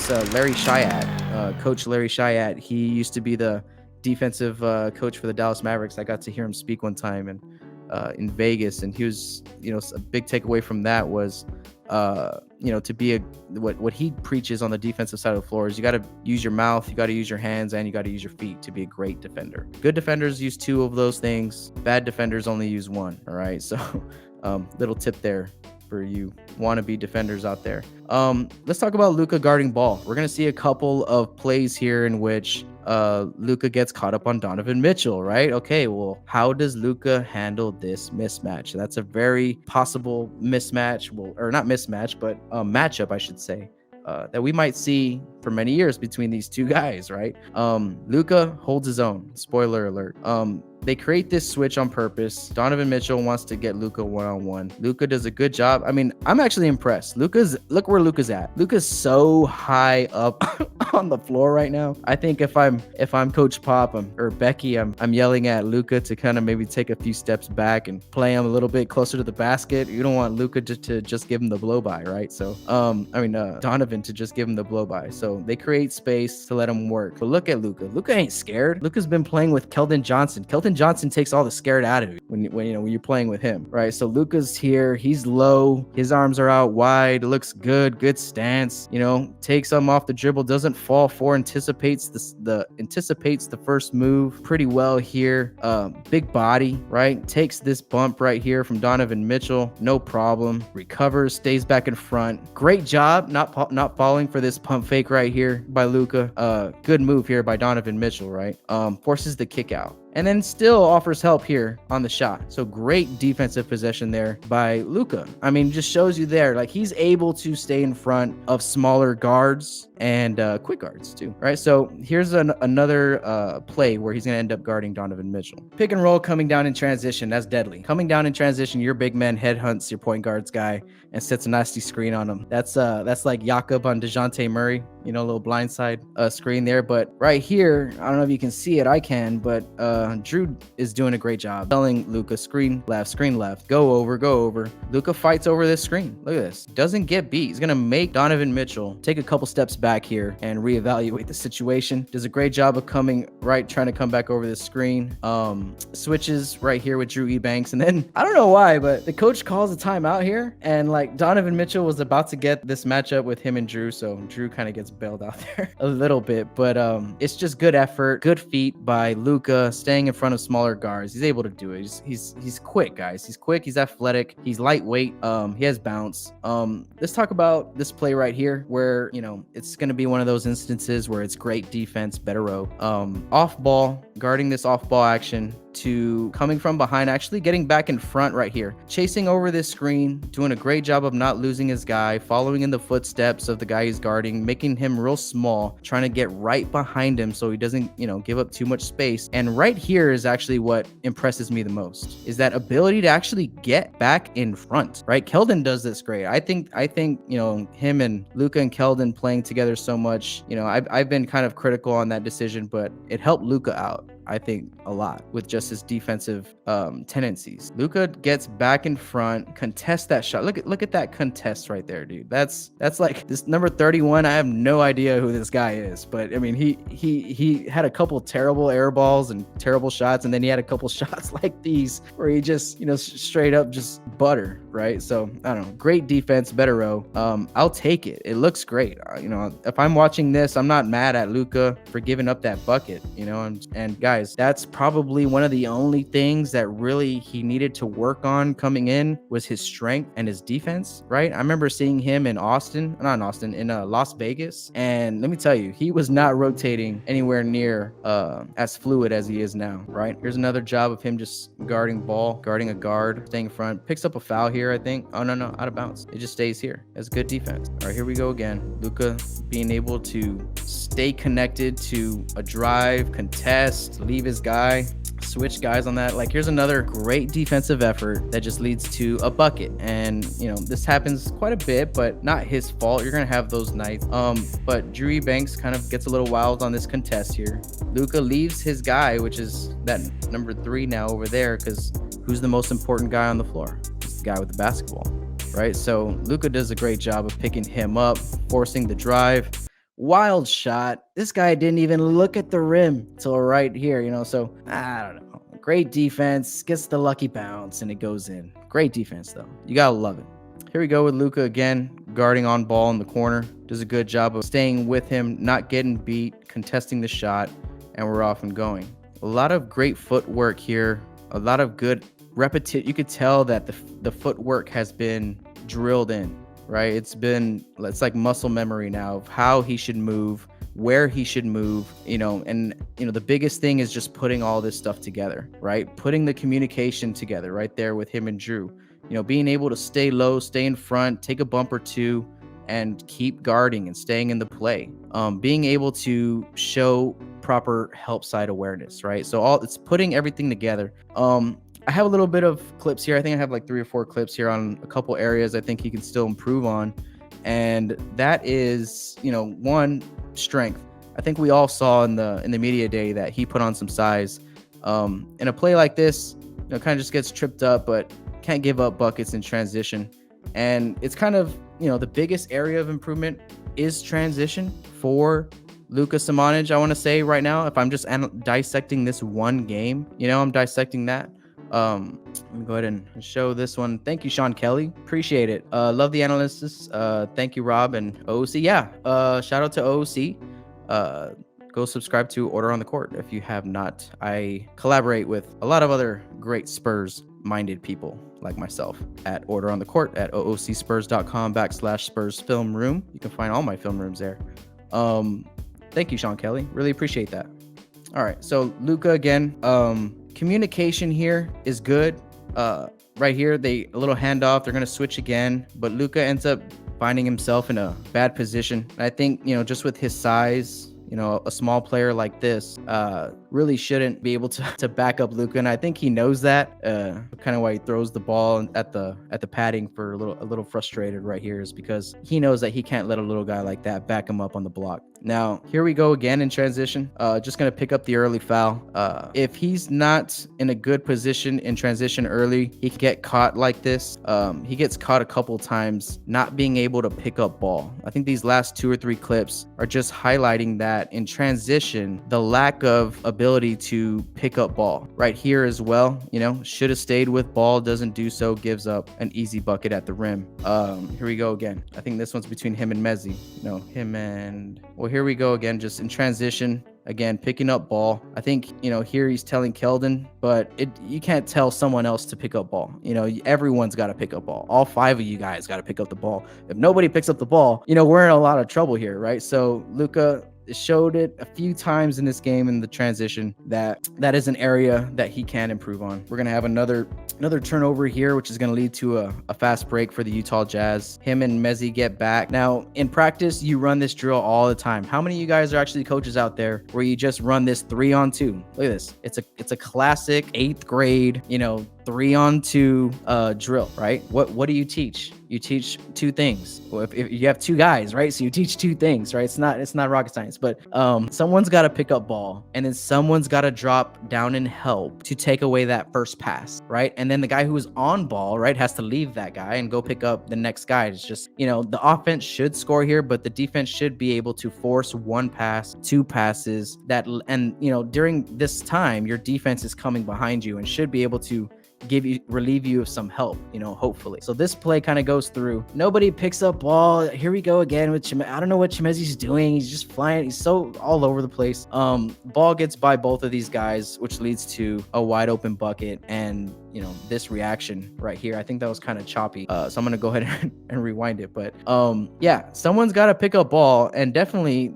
this Larry Shiat, Coach Larry Shiat. He used to be the defensive coach for the Dallas Mavericks. I got to hear him speak one time and in Vegas, and he was, a big takeaway from that was, to be what he preaches on the defensive side of the floor is you got to use your mouth, you got to use your hands, and you got to use your feet to be a great defender. Good defenders use 2 of those things. Bad defenders only use 1. All right, so little tip there for you wannabe defenders out there. Let's talk about Luka guarding ball. We're gonna see a couple of plays here in which Luka gets caught up on Donovan Mitchell, right? Okay, well, how does Luka handle this mismatch? That's a very possible mismatch, or not mismatch, but matchup, I should say, that we might see for many years between these 2 guys, right? Luka holds his own. Spoiler alert. They create this switch on purpose. Donovan Mitchell wants to get Luka one-on-one. Luka does a good job. I mean, I'm actually impressed. Look where Luka's at. Luka's so high up on the floor right now. I think if I'm Coach Pop or Becky, I'm yelling at Luka to kind of maybe take a few steps back and play him a little bit closer to the basket. You don't want Luka to just give him the blow by, right? So, Donovan to just give him the blow by. So they create space to let him work. But look at Luka. Luka ain't scared. Luka's been playing with Keldon Johnson. Keldon Johnson takes all the scared out of you when you're playing with him, right? So Luka's here, he's low, his arms are out wide, looks good stance, takes them off the dribble, doesn't fall for, anticipates the first move pretty well here. Big body, right? Takes this bump right here from Donovan Mitchell, no problem. Recovers, stays back in front. Great job not falling for this pump fake right here by Luka. Good move here by Donovan Mitchell, right? Forces the kick out. And then still offers help here on the shot. So great defensive possession there by Luka. I mean, just shows you there, like he's able to stay in front of smaller guards and quick guards too, right? So here's another play where he's going to end up guarding Donovan Mitchell. Pick and roll coming down in transition. That's deadly. Coming down in transition, your big man headhunts your point guard's guy and sets a nasty screen on him. That's like Jakob on DeJounte Murray, a little blindside screen there. But right here, I don't know if you can see it. I can, but Drew is doing a great job telling Luka screen left, go over. Luka fights over this screen. Look at this. Doesn't get beat. He's going to make Donovan Mitchell take a couple steps back here and reevaluate the situation. Does a great job of trying to come back over this screen. Switches right here with Drew Ebanks. And then, I don't know why, but the coach calls a timeout here. And like Donovan Mitchell was about to get this matchup with him and Drew. So Drew kind of gets bailed out there a little bit. But it's just good effort, good feat by Luka, staying in front of smaller guards. He's able to do it. He's quick, guys. He's quick. He's athletic. He's lightweight. He has bounce. Let's talk about this play right here where, it's going to be one of those instances where it's great defense, better row. Off ball, guarding this off ball action to coming from behind, actually getting back in front right here, chasing over this screen, doing a great job of not losing his guy, following in the footsteps of the guy he's guarding, making him real small, trying to get right behind him so he doesn't, give up too much space. And right here is actually what impresses me the most, is that ability to actually get back in front, right? Keldon does this great. I think, him and Luka and Keldon playing together so much, I've been kind of critical on that decision, but it helped Luka out, I think, a lot with just his defensive tendencies. Luka gets back in front, contests that shot. Look at that contest right there, dude. That's like this number 31. I have no idea who this guy is, but I mean, he had a couple terrible air balls and terrible shots, and then he had a couple shots like these where he just, straight up just butter, right? So I don't know. Great defense, better row. I'll take it. It looks great. If I'm watching this, I'm not mad at Luka for giving up that bucket, and guys, that's probably one of the only things that really he needed to work on coming in was his strength and his defense, right? I remember seeing him in Las Vegas, and let me tell you, he was not rotating anywhere near as fluid as he is now, right? Here's another job of him just guarding a guard, staying in front, picks up a foul here, I think. Oh, no, out of bounds. It just stays here. That's good defense. All right, here we go again. Luka being able to stay connected to a drive, contest, leave his guy, switch guys on that. Like, here's another great defensive effort that just leads to a bucket. And this happens quite a bit, but not his fault. You're gonna have those nights. But Drew Eubanks kind of gets a little wild on this contest here. Luka leaves his guy, which is that number 3 now over there, because who's the most important guy on the floor? It's the guy with the basketball, right? So Luka does a great job of picking him up, forcing the drive, Wild shot. This guy didn't even look at the rim till right here, so I don't know. Great defense, gets the lucky bounce, and it goes in. Great defense, though. You gotta love it. Here we go with Luka again, guarding on ball in the corner. Does a good job of staying with him, not getting beat, contesting the shot, and we're off and going. A lot of great footwork here. A lot of good repetition. You could tell that the footwork has been drilled in, right? It's like muscle memory now of how he should move, where he should move, and the biggest thing is just putting all this stuff together, right? Putting the communication together right there with him and Drew. Being able to stay low, stay in front, take a bump or two, and keep guarding and staying in the play. Being able to show proper help side awareness, right? So it's putting everything together. I have a little bit of clips here. I think I have like 3 or 4 clips here on a couple areas I think he can still improve on. And that is, one, strength. I think we all saw in the media day that he put on some size. In a play like this, kind of just gets tripped up, but can't give up buckets in transition. And it's kind of, the biggest area of improvement is transition for Luka Samanic, I want to say right now. If I'm just dissecting this one game, I'm dissecting that. Let me go ahead and show this one. Thank you, Sean Kelly. Appreciate it. Love the analysis. Thank you, Rob and OOC. Yeah. Shout out to OOC. Go subscribe to Order on the Court if you have not. I collaborate with a lot of other great Spurs-minded people like myself at Order on the Court at oocspurs.com/Spurs Film Room. You can find all my film rooms there. Thank you, Sean Kelly. Really appreciate that. All right. So Luka again. Communication here is good. Right here, a little handoff. They're going to switch again, but Luka ends up finding himself in a bad position. And I think, just with his size, a small player like this really shouldn't be able to back up Luka. And I think he knows that. Kind of why he throws the ball at the padding for a little frustrated right here is because he knows that he can't let a little guy like that back him up on the block. Now, here we go again in transition. Just going to pick up the early foul. If he's not in a good position in transition early, he can get caught like this. He gets caught a couple times not being able to pick up ball. I think these last 2 or 3 clips are just highlighting that in transition, the lack of ability to pick up ball. Right here as well, should have stayed with ball, doesn't do so, gives up an easy bucket at the rim. Here we go again. I think this one's between him and Mezzi. Here we go again, just in transition. Again, picking up ball. I think, here he's telling Keldon, but you can't tell someone else to pick up ball. Everyone's got to pick up ball. All 5 of you guys got to pick up the ball. If nobody picks up the ball, we're in a lot of trouble here, right? So Luka showed it a few times in this game in the transition that is an area that he can improve on. We're going to have another turnover here, which is going to lead to a fast break for the Utah Jazz. Him and Mezzi get back. Now, in practice, you run this drill all the time. How many of you guys are actually coaches out there where you just run this 3-on-2? Look at this. It's a classic 8th grade, 3-on-2 drill, right? What do you teach? You teach 2 things. Well, if you have 2 guys, right? So you teach 2 things, right? It's not rocket science, but someone's got to pick up ball, and then someone's got to drop down and help to take away that first pass, right? And then the guy who is on ball, right, has to leave that guy and go pick up the next guy. It's just, the offense should score here, but the defense should be able to force 1 pass, 2 passes during this time, your defense is coming behind you and should be able to relieve you of some help, hopefully. So this play kind of goes through. Nobody picks up ball. Here we go again with Chimezi. I don't know what Chimezi's doing. He's just flying. He's so all over the place. Ball gets by both of these guys, which leads to a wide open bucket. And this reaction right here, I think that was kind of choppy. So I'm gonna go ahead and rewind it. But yeah, someone's got to pick up ball, and definitely,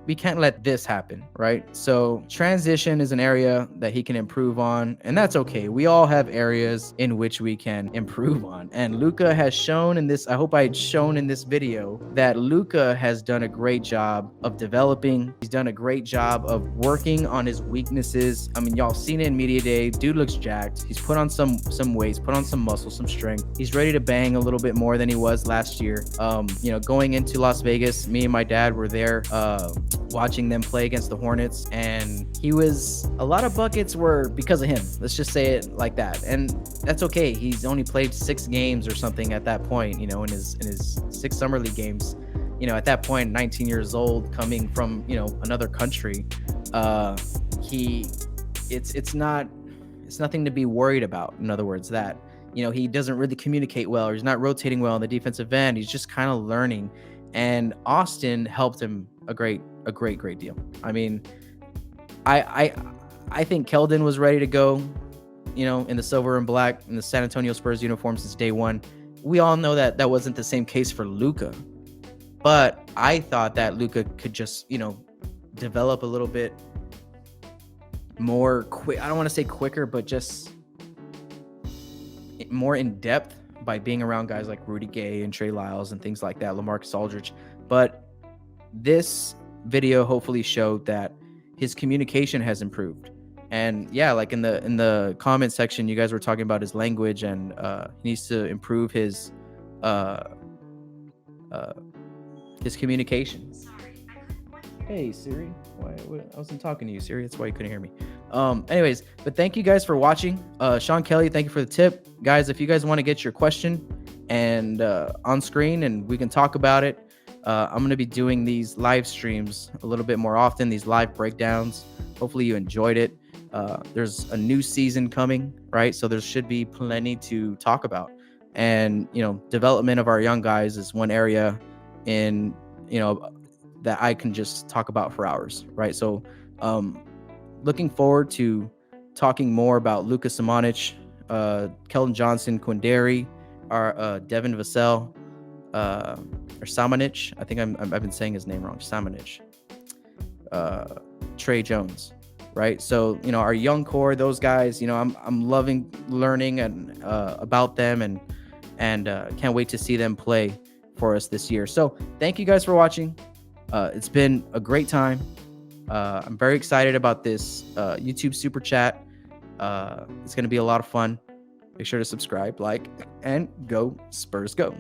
we can't let this happen, right? So transition is an area that he can improve on, and that's okay. We all have areas in which we can improve on. And Luka has shown in this, I hope I had shown in this video, that Luka has done a great job of developing. He's done a great job of working on his weaknesses. I mean, y'all seen it in media day. Dude looks jacked. He's put on some weights, put on some muscle, some strength. He's ready to bang a little bit more than he was last year. Going into Las Vegas, me and my dad were there, watching them play against the Hornets, and a lot of buckets were because of him. Let's just say it like that. And that's okay. He's only played 6 games or something at that point, in his 6 summer league games. at that point, 19 years old, coming from, another country, he, it's nothing to be worried about. In other words, that, he doesn't really communicate well, or he's not rotating well on the defensive end. He's just kind of learning. And Austin helped him a great deal. I mean, I think Keldon was ready to go, in the silver and black in the San Antonio Spurs uniform since day one. We all know that that wasn't the same case for Luka, but I thought that Luka could just, develop a little bit more quick. I don't want to say quicker, but just more in depth by being around guys like Rudy Gay and Trey Lyles and things like that, LaMarcus Aldridge. But this video hopefully showed that his communication has improved. And yeah, like in the comment section, you guys were talking about his language, and he needs to improve his communication. Hey Siri, why I wasn't talking to you, Siri. That's why you couldn't hear me. Anyways, but thank you guys for watching. Sean Kelly, thank you for the tip, guys. If you guys want to get your question and on screen, and we can talk about it, I'm going to be doing these live streams a little bit more often, these live breakdowns. Hopefully you enjoyed it. There's a new season coming, right? So there should be plenty to talk about. And, development of our young guys is one area in, that I can just talk about for hours, right? So looking forward to talking more about Luka Samanic, Keldon Johnson, Quindary, our Devin Vassell, or Samanic. I think I've been saying his name wrong. Samanic. Trey Jones, right? So, our young core, those guys, I'm loving learning and about them, and can't wait to see them play for us this year. So thank you guys for watching. It's been a great time. I'm very excited about this YouTube super chat. It's going to be a lot of fun. Make sure to subscribe, like, and go Spurs go.